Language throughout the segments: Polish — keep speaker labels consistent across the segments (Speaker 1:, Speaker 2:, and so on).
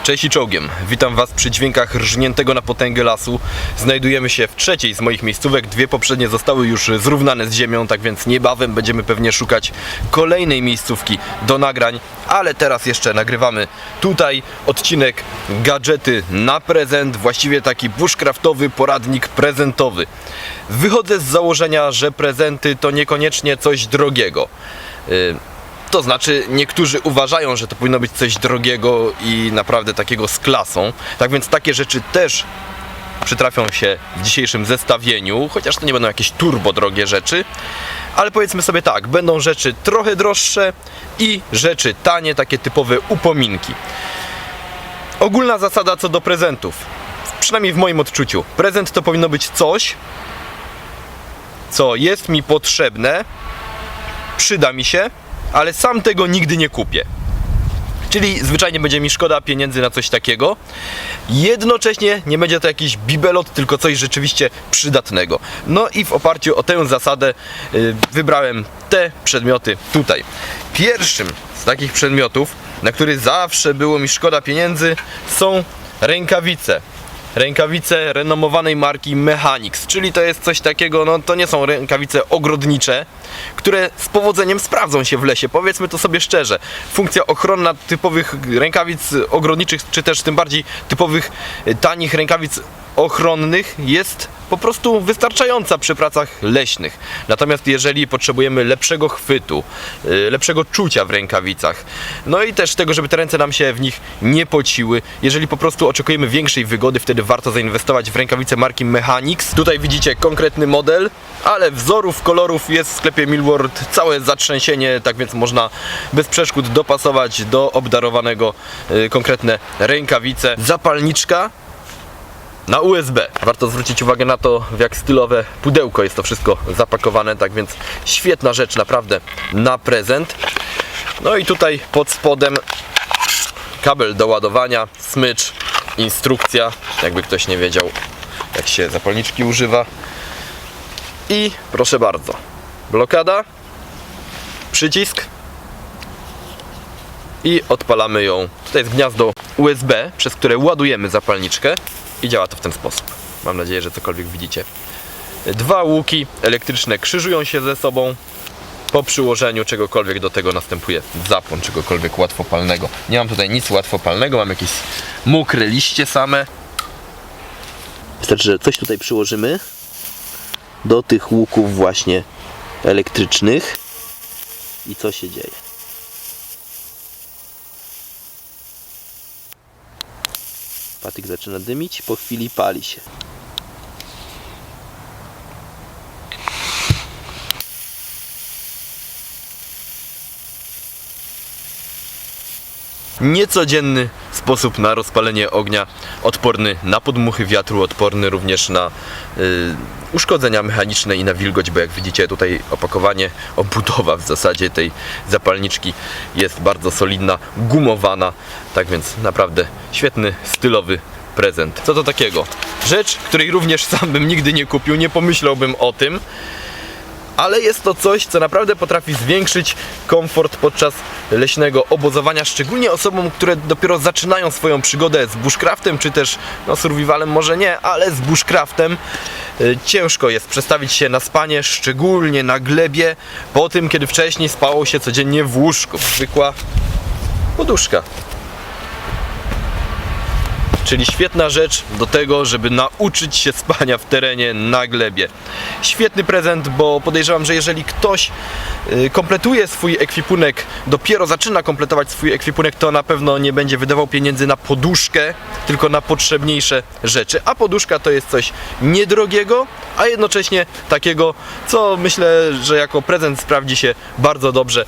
Speaker 1: Cześć i czołgiem, witam Was przy dźwiękach rżniętego na potęgę lasu. Znajdujemy się w trzeciej z moich miejscówek, dwie poprzednie zostały już zrównane z ziemią, tak więc niebawem będziemy pewnie szukać kolejnej miejscówki do nagrań. Ale teraz jeszcze nagrywamy tutaj odcinek gadżety na prezent, właściwie taki bushcraftowy poradnik prezentowy. Wychodzę z założenia, że prezenty to niekoniecznie coś drogiego. To znaczy, niektórzy uważają, że to powinno być coś drogiego i naprawdę takiego z klasą. Tak więc takie rzeczy też przytrafią się w dzisiejszym zestawieniu, chociaż to nie będą jakieś turbo drogie rzeczy. Ale powiedzmy sobie tak, będą rzeczy trochę droższe i rzeczy tanie, takie typowe upominki. Ogólna zasada co do prezentów, przynajmniej w moim odczuciu. Prezent to powinno być coś, co jest mi potrzebne, przyda mi się, ale sam tego nigdy nie kupię. Czyli zwyczajnie będzie mi szkoda pieniędzy na coś takiego. Jednocześnie nie będzie to jakiś bibelot, tylko coś rzeczywiście przydatnego. No i w oparciu o tę zasadę wybrałem te przedmioty tutaj. Pierwszym z takich przedmiotów, na który zawsze było mi szkoda pieniędzy, są rękawice. Rękawice renomowanej marki Mechanix, czyli to jest coś takiego, no to nie są rękawice ogrodnicze, które z powodzeniem sprawdzą się w lesie, powiedzmy to sobie szczerze. Funkcja ochronna typowych rękawic ogrodniczych, czy też tym bardziej typowych tanich rękawic ochronnych jest po prostu wystarczająca przy pracach leśnych. Natomiast jeżeli potrzebujemy lepszego chwytu, lepszego czucia w rękawicach, no i też tego, żeby te ręce nam się w nich nie pociły, jeżeli po prostu oczekujemy większej wygody, wtedy warto zainwestować w rękawice marki Mechanix. Tutaj widzicie konkretny model, ale wzorów, kolorów jest w sklepie Millward całe zatrzęsienie, tak więc można bez przeszkód dopasować do obdarowanego konkretne rękawice. Zapalniczka na USB. Warto zwrócić uwagę na to, w jak stylowe pudełko jest to wszystko zapakowane, tak więc świetna rzecz naprawdę na prezent. No i tutaj pod spodem kabel do ładowania, smycz, instrukcja, jakby ktoś nie wiedział, jak się zapalniczki używa. I proszę bardzo, blokada, przycisk i odpalamy ją. Tutaj jest gniazdo USB, przez które ładujemy zapalniczkę. I działa to w ten sposób. Mam nadzieję, że cokolwiek widzicie. Dwa łuki elektryczne krzyżują się ze sobą. Po przyłożeniu czegokolwiek do tego następuje zapłon czegokolwiek łatwopalnego. Nie mam tutaj nic łatwopalnego, mam jakieś mokre liście same. Wystarczy, że coś tutaj przyłożymy do tych łuków właśnie elektrycznych. I co się dzieje? Patyk zaczyna dymić, po chwili pali się. Niecodzienny sposób na rozpalenie ognia, odporny na podmuchy wiatru, odporny również na uszkodzenia mechaniczne i na wilgoć, bo jak widzicie tutaj opakowanie, obudowa w zasadzie tej zapalniczki jest bardzo solidna, gumowana, tak więc naprawdę świetny, stylowy prezent. Co to takiego? Rzecz, której również sam bym nigdy nie kupił, nie pomyślałbym o tym, ale jest to coś, co naprawdę potrafi zwiększyć komfort podczas leśnego obozowania, szczególnie osobom, które dopiero zaczynają swoją przygodę z bushcraftem, czy też no survivalem może nie, ale z bushcraftem. Ciężko jest przestawić się na spanie, szczególnie na glebie, po tym, kiedy wcześniej spało się codziennie w łóżku. Zwykła poduszka. Czyli świetna rzecz do tego, żeby nauczyć się spania w terenie na glebie. Świetny prezent, bo podejrzewam, że jeżeli ktoś kompletuje swój ekwipunek, dopiero zaczyna kompletować swój ekwipunek, to na pewno nie będzie wydawał pieniędzy na poduszkę, tylko na potrzebniejsze rzeczy. A poduszka to jest coś niedrogiego, a jednocześnie takiego, co myślę, że jako prezent sprawdzi się bardzo dobrze.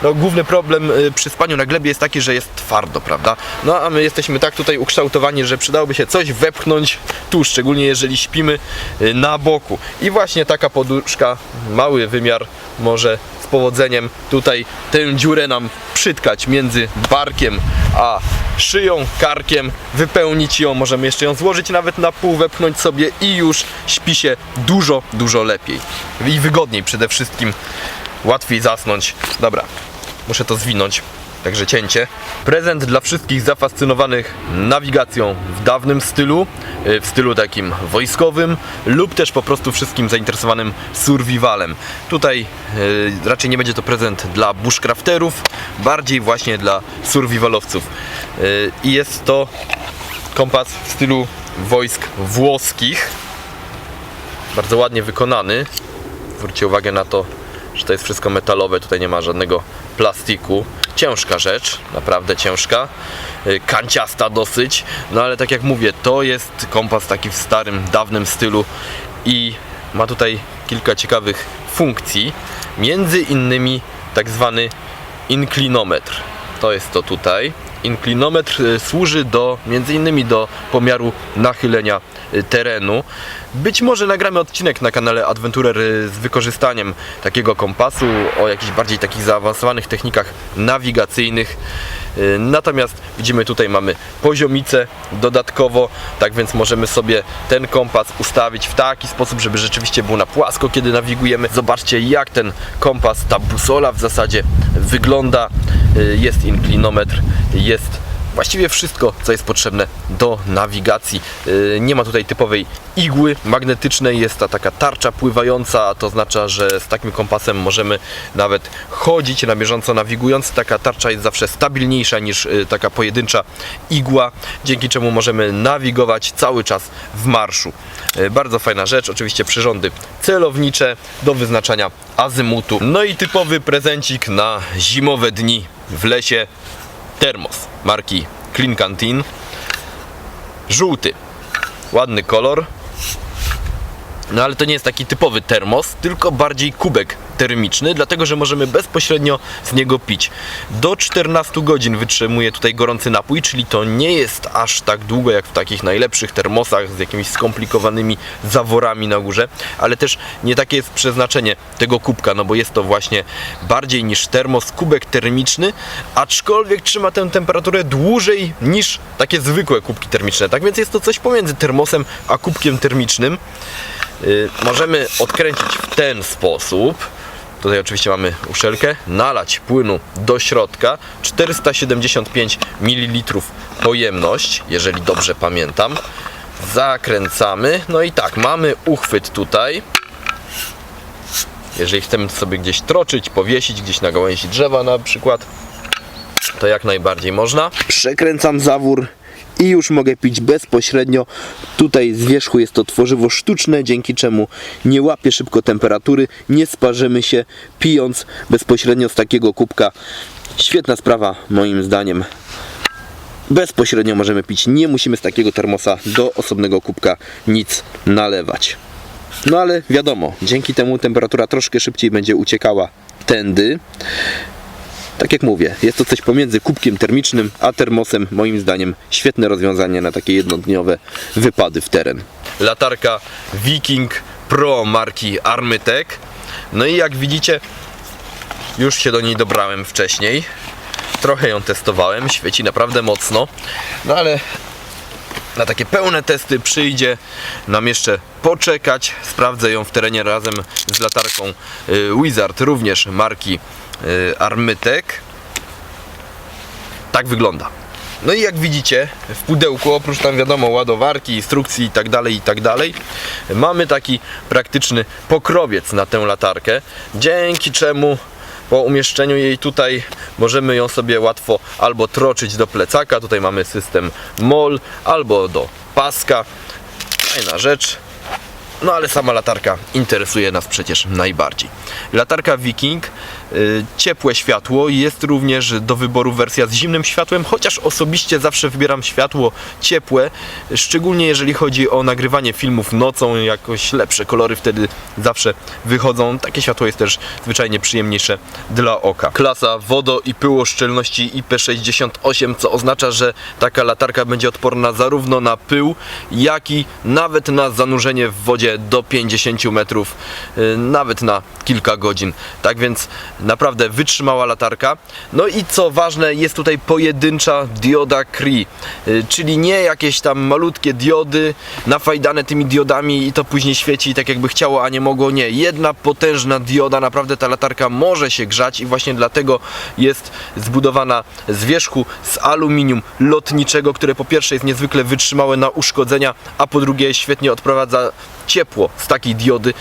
Speaker 1: No, główny problem przy spaniu na glebie jest taki, że jest twardo, prawda? No a my jesteśmy tak tutaj ukształtowani, że przydałoby się coś wepchnąć tu, szczególnie jeżeli śpimy na boku. I właśnie taka poduszka, mały wymiar, może z powodzeniem tutaj tę dziurę nam przytkać między barkiem a szyją, karkiem, wypełnić ją, możemy jeszcze ją złożyć nawet na pół, wepchnąć sobie i już śpi się dużo, dużo lepiej i wygodniej przede wszystkim, łatwiej zasnąć. Dobra, muszę to zwinąć. także cięcie. Prezent dla wszystkich zafascynowanych nawigacją w dawnym stylu, w stylu takim wojskowym lub też po prostu wszystkim zainteresowanym survivalem. Tutaj raczej nie będzie to prezent dla bushcrafterów, bardziej właśnie dla survivalowców. I jest to kompas w stylu wojsk włoskich, bardzo ładnie wykonany. Zwróćcie uwagę na to, że to jest wszystko metalowe, tutaj nie ma żadnego plastiku. Ciężka rzecz, naprawdę ciężka, kanciasta dosyć, no ale tak jak mówię, to jest kompas taki w starym, dawnym stylu i ma tutaj kilka ciekawych funkcji, między innymi tak zwany inklinometr. To jest to tutaj. Inklinometr służy między innymi do pomiaru nachylenia terenu. Być może nagramy odcinek na kanale Adventurer z wykorzystaniem takiego kompasu, o jakichś bardziej takich zaawansowanych technikach nawigacyjnych. Natomiast widzimy, tutaj mamy poziomicę dodatkowo, tak więc możemy sobie ten kompas ustawić w taki sposób, żeby rzeczywiście był na płasko, kiedy nawigujemy. Zobaczcie, jak ten kompas, ta busola w zasadzie wygląda. Jest inklinometr, jest właściwie wszystko, co jest potrzebne do nawigacji. Nie ma tutaj typowej igły magnetycznej, jest ta taka tarcza pływająca, to oznacza, że z takim kompasem możemy nawet chodzić na bieżąco nawigując. Taka tarcza jest zawsze stabilniejsza niż taka pojedyncza igła, dzięki czemu możemy nawigować cały czas w marszu. Bardzo fajna rzecz, oczywiście przyrządy celownicze do wyznaczania azymutu. No i typowy prezencik na zimowe dni w lesie. Termos marki Klean Canteen, żółty, ładny kolor, no ale to nie jest taki typowy termos, tylko bardziej kubek termiczny, dlatego że możemy bezpośrednio z niego pić. Do 14 godzin wytrzymuje tutaj gorący napój, czyli to nie jest aż tak długo jak w takich najlepszych termosach z jakimiś skomplikowanymi zaworami na górze, ale też nie takie jest przeznaczenie tego kubka, no bo jest to właśnie bardziej niż termos, kubek termiczny, aczkolwiek trzyma tę temperaturę dłużej niż takie zwykłe kubki termiczne. Tak więc jest to coś pomiędzy termosem a kubkiem termicznym. Możemy odkręcić w ten sposób. Tutaj oczywiście mamy uszelkę, nalać płynu do środka, 475 ml pojemność, jeżeli dobrze pamiętam. Zakręcamy, no i tak, mamy uchwyt tutaj. Jeżeli chcemy sobie gdzieś troczyć, powiesić gdzieś na gałęzi drzewa na przykład, to jak najbardziej można. Przekręcam zawór i już mogę pić bezpośrednio. Tutaj z wierzchu jest to tworzywo sztuczne, dzięki czemu nie łapie szybko temperatury, nie sparzymy się pijąc bezpośrednio z takiego kubka. Świetna sprawa moim zdaniem. Bezpośrednio możemy pić, nie musimy z takiego termosa do osobnego kubka nic nalewać. No ale wiadomo, dzięki temu temperatura troszkę szybciej będzie uciekała tędy. Tak jak mówię, jest to coś pomiędzy kubkiem termicznym a termosem. Moim zdaniem świetne rozwiązanie na takie jednodniowe wypady w teren. Latarka Viking Pro marki Armytech. No i jak widzicie, już się do niej dobrałem wcześniej. Trochę ją testowałem, świeci naprawdę mocno. No ale na takie pełne testy przyjdzie nam jeszcze poczekać. Sprawdzę ją w terenie razem z latarką Wizard, również marki Armytech. Tak wygląda. No i jak widzicie, w pudełku, oprócz tam wiadomo ładowarki, instrukcji i tak dalej, mamy taki praktyczny pokrowiec na tę latarkę, dzięki czemu po umieszczeniu jej tutaj możemy ją sobie łatwo albo troczyć do plecaka, tutaj mamy system MOL, albo do paska. Fajna rzecz. No ale sama latarka interesuje nas przecież najbardziej. Latarka Viking, ciepłe światło, jest również do wyboru wersja z zimnym światłem, chociaż osobiście zawsze wybieram światło ciepłe, szczególnie jeżeli chodzi o nagrywanie filmów nocą, jakoś lepsze kolory wtedy zawsze wychodzą. Takie światło jest też zwyczajnie przyjemniejsze dla oka. Klasa wodo- i pyłoszczelności IP68, co oznacza, że taka latarka będzie odporna zarówno na pył, jak i nawet na zanurzenie w wodzie do 50 metrów, nawet na kilka godzin. Tak więc Naprawdę wytrzymała latarka. No i co ważne, jest tutaj pojedyncza dioda Cree, czyli nie jakieś tam malutkie diody nafajdane tymi diodami i to później świeci tak jakby chciało, a nie mogło. Nie, jedna potężna dioda, naprawdę ta latarka może się grzać i właśnie dlatego jest zbudowana z wierzchu z aluminium lotniczego, które po pierwsze jest niezwykle wytrzymałe na uszkodzenia, a po drugie świetnie odprowadza ciepło z takiej diody.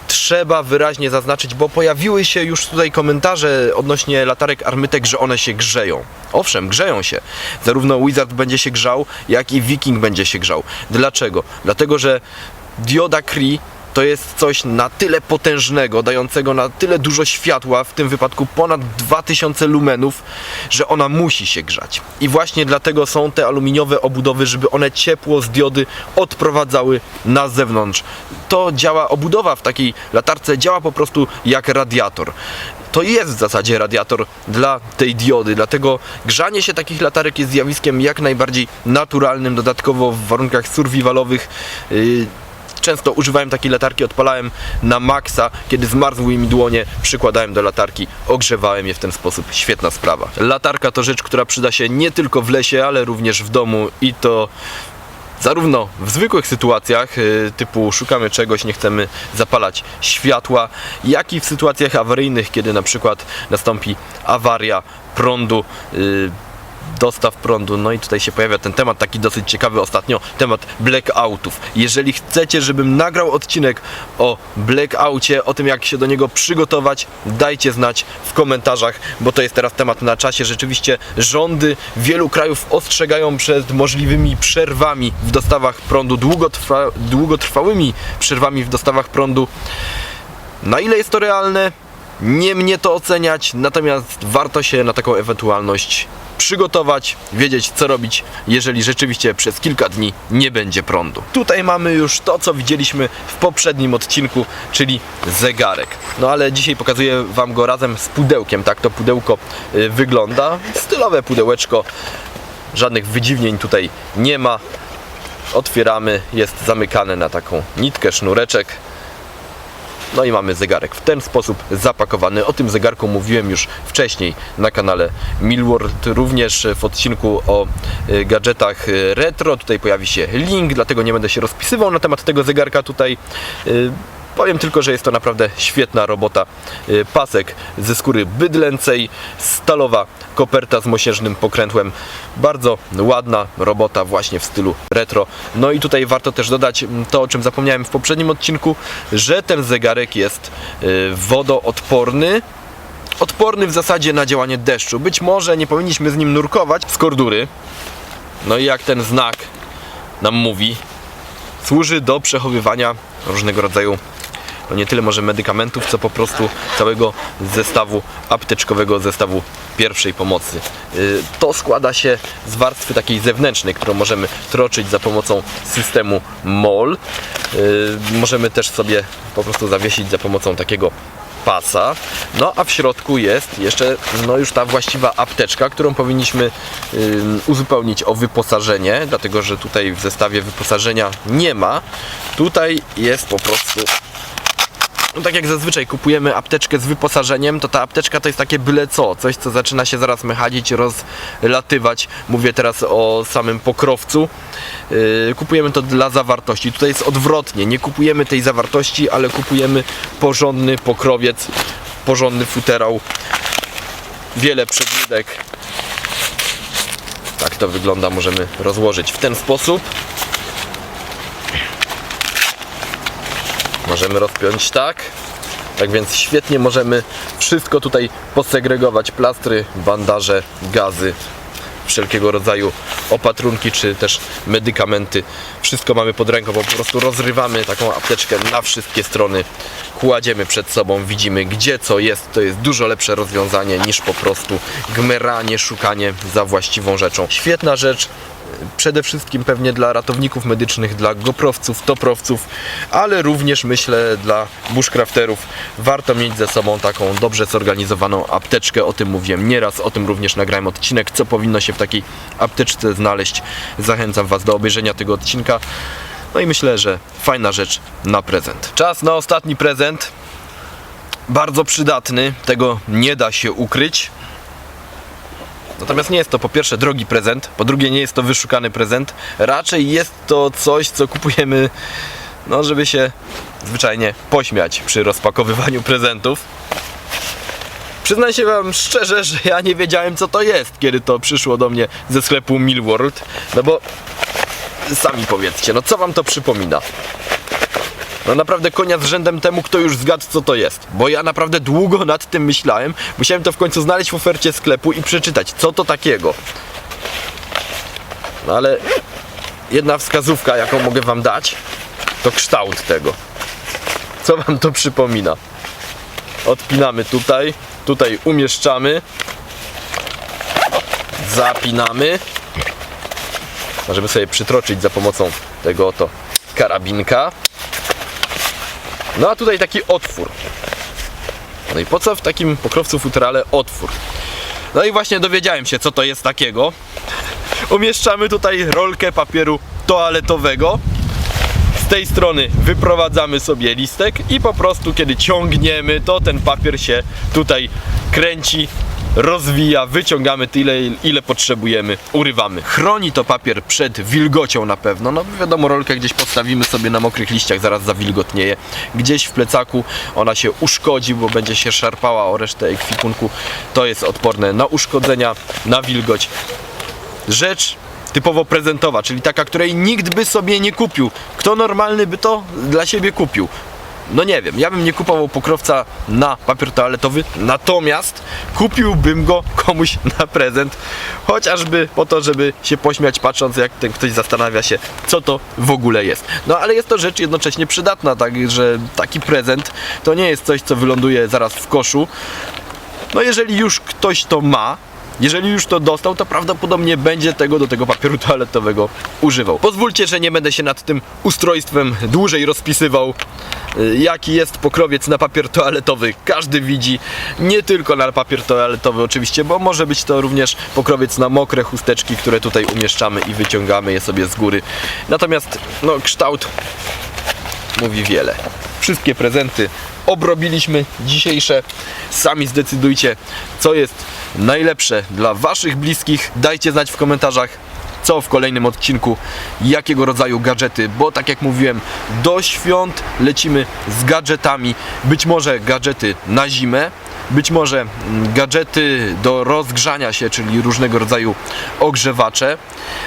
Speaker 1: Trzeba wyraźnie zaznaczyć, bo pojawiły się już tutaj komentarze odnośnie latarek Armytek, że one się grzeją. Owszem, grzeją się. Zarówno Wizard będzie się grzał, jak i Viking będzie się grzał. Dlaczego? Dlatego, że dioda Cree to jest coś na tyle potężnego, dającego na tyle dużo światła, w tym wypadku ponad 2000 lumenów, że ona musi się grzać. I właśnie dlatego są te aluminiowe obudowy, żeby one ciepło z diody odprowadzały na zewnątrz. To działa, obudowa w takiej latarce działa po prostu jak radiator. To jest w zasadzie radiator dla tej diody, dlatego grzanie się takich latarek jest zjawiskiem jak najbardziej naturalnym, dodatkowo w warunkach survivalowych. Często używałem takiej latarki, odpalałem na maksa, kiedy zmarzły mi dłonie, przykładałem do latarki, ogrzewałem je w ten sposób. Świetna sprawa. Latarka to rzecz, która przyda się nie tylko w lesie, ale również w domu i to zarówno w zwykłych sytuacjach, typu szukamy czegoś, nie chcemy zapalać światła, jak i w sytuacjach awaryjnych, kiedy na przykład nastąpi awaria prądu, dostaw prądu. No i tutaj się pojawia ten temat taki dosyć ciekawy ostatnio, temat blackoutów. Jeżeli chcecie, żebym nagrał odcinek o blackoutie, o tym jak się do niego przygotować, dajcie znać w komentarzach, bo to jest teraz temat na czasie. Rzeczywiście rządy wielu krajów ostrzegają przed możliwymi przerwami w dostawach prądu, długotrwałymi przerwami w dostawach prądu. Na ile jest to realne? Nie mnie to oceniać, natomiast warto się na taką ewentualność przygotować, wiedzieć co robić, jeżeli rzeczywiście przez kilka dni nie będzie prądu. Tutaj mamy już to, co widzieliśmy w poprzednim odcinku, czyli zegarek. No ale dzisiaj pokazuję Wam go razem z pudełkiem. Tak to pudełko wygląda. Stylowe pudełeczko, żadnych wydziwnień tutaj nie ma. Otwieramy, jest zamykane na taką nitkę, sznureczek. No i mamy zegarek w ten sposób zapakowany. O tym zegarku mówiłem już wcześniej na kanale Milward, również w odcinku o gadżetach retro. Tutaj pojawi się link, dlatego nie będę się rozpisywał na temat tego zegarka tutaj. Powiem tylko, że jest to naprawdę świetna robota. Pasek ze skóry bydlęcej, stalowa koperta z mosiężnym pokrętłem. Bardzo ładna robota właśnie w stylu retro. No i tutaj warto też dodać to, o czym zapomniałem w poprzednim odcinku, że ten zegarek jest wodoodporny. Odporny w zasadzie na działanie deszczu. Być może nie powinniśmy z nim nurkować z kordury. No i jak ten znak nam mówi, służy do przechowywania różnego rodzaju, no nie tyle może medykamentów, co po prostu całego zestawu apteczkowego, zestawu pierwszej pomocy. To składa się z warstwy takiej zewnętrznej, którą możemy troczyć za pomocą systemu MOL. Możemy też sobie po prostu zawiesić za pomocą takiego pasa. No a w środku jest jeszcze już ta właściwa apteczka, którą powinniśmy uzupełnić o wyposażenie, dlatego że tutaj w zestawie wyposażenia nie ma. Tutaj jest po prostu, no tak jak zazwyczaj kupujemy apteczkę z wyposażeniem, to ta apteczka to jest takie byle co, coś co zaczyna się zaraz mechanić, rozlatywać. Mówię teraz o samym pokrowcu. Kupujemy to dla zawartości. Tutaj jest odwrotnie, nie kupujemy tej zawartości, ale kupujemy porządny pokrowiec, porządny futerał, wiele przegródek. Tak to wygląda, możemy rozłożyć w ten sposób. Możemy rozpiąć tak. Tak więc świetnie możemy wszystko tutaj posegregować. Plastry, bandaże, gazy, wszelkiego rodzaju opatrunki czy też medykamenty. Wszystko mamy pod ręką, bo po prostu rozrywamy taką apteczkę na wszystkie strony. Kładziemy przed sobą, widzimy gdzie co jest. To jest dużo lepsze rozwiązanie niż po prostu gmeranie, szukanie za właściwą rzeczą. Świetna rzecz. Przede wszystkim pewnie dla ratowników medycznych, dla goprowców, toprowców, ale również myślę dla bushcrafterów. Warto mieć ze sobą taką dobrze zorganizowaną apteczkę, o tym mówiłem nieraz, o tym również nagrałem odcinek, co powinno się w takiej apteczce znaleźć. Zachęcam Was do obejrzenia tego odcinka. No i myślę, że fajna rzecz na prezent. Czas na ostatni prezent. bardzo przydatny, tego nie da się ukryć. Natomiast nie jest to po pierwsze drogi prezent, po drugie nie jest to wyszukany prezent. Raczej jest to coś, co kupujemy, no żeby się zwyczajnie pośmiać przy rozpakowywaniu prezentów. Przyznam się wam szczerze, że ja nie wiedziałem co to jest, kiedy to przyszło do mnie ze sklepu Milworld. No bo sami powiedzcie, no co wam to przypomina? No naprawdę konia z rzędem temu, kto już zgadł co to jest. Bo ja naprawdę długo nad tym myślałem. Musiałem to w końcu znaleźć w ofercie sklepu i przeczytać, co to takiego. No ale jedna wskazówka, jaką mogę wam dać, to kształt tego. Co wam to przypomina? Odpinamy tutaj, tutaj umieszczamy, zapinamy. Możemy sobie przytroczyć za pomocą tego oto karabinka. No a tutaj taki otwór. No i po co w takim pokrowcu futerale otwór? No i właśnie dowiedziałem się co to jest takiego. Umieszczamy tutaj rolkę papieru toaletowego. Z tej strony wyprowadzamy sobie listek i po prostu kiedy ciągniemy, to ten papier się tutaj kręci, rozwija, wyciągamy tyle ile potrzebujemy, urywamy. Chroni to papier przed wilgocią na pewno, no wiadomo, rolkę gdzieś postawimy sobie na mokrych liściach, zaraz zawilgotnieje. Gdzieś w plecaku ona się uszkodzi, bo będzie się szarpała o resztę ekwipunku. To jest odporne na uszkodzenia, na wilgoć. Rzecz typowo prezentowa, czyli taka, której nikt by sobie nie kupił. Kto normalny by to dla siebie kupił? No nie wiem, ja bym nie kupował pokrowca na papier toaletowy, natomiast kupiłbym go komuś na prezent, chociażby po to, żeby się pośmiać, patrząc jak ten ktoś zastanawia się, co to w ogóle jest. No ale jest to rzecz jednocześnie przydatna, także taki prezent to nie jest coś, co wyląduje zaraz w koszu. No jeżeli już ktoś to ma, jeżeli już to dostał, to prawdopodobnie będzie tego do tego papieru toaletowego używał. Pozwólcie, że nie będę się nad tym ustrojstwem dłużej rozpisywał. Jaki jest pokrowiec na papier toaletowy, każdy widzi. Nie tylko na papier toaletowy oczywiście, bo może być to również pokrowiec na mokre chusteczki, które tutaj umieszczamy i wyciągamy je sobie z góry. Natomiast no, kształt mówi wiele. Wszystkie prezenty obrobiliśmy dzisiejsze. Sami zdecydujcie, co jest najlepsze dla waszych bliskich. Dajcie znać w komentarzach, co w kolejnym odcinku, jakiego rodzaju gadżety, bo tak jak mówiłem, do świąt lecimy z gadżetami. Być może gadżety na zimę, być może gadżety do rozgrzania się, czyli różnego rodzaju ogrzewacze,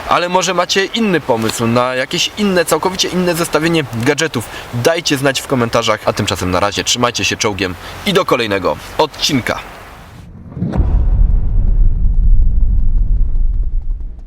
Speaker 1: ale może macie inny pomysł na jakieś inne, całkowicie inne zestawienie gadżetów. Dajcie znać w komentarzach, a tymczasem na razie trzymajcie się czołgiem i do kolejnego odcinka.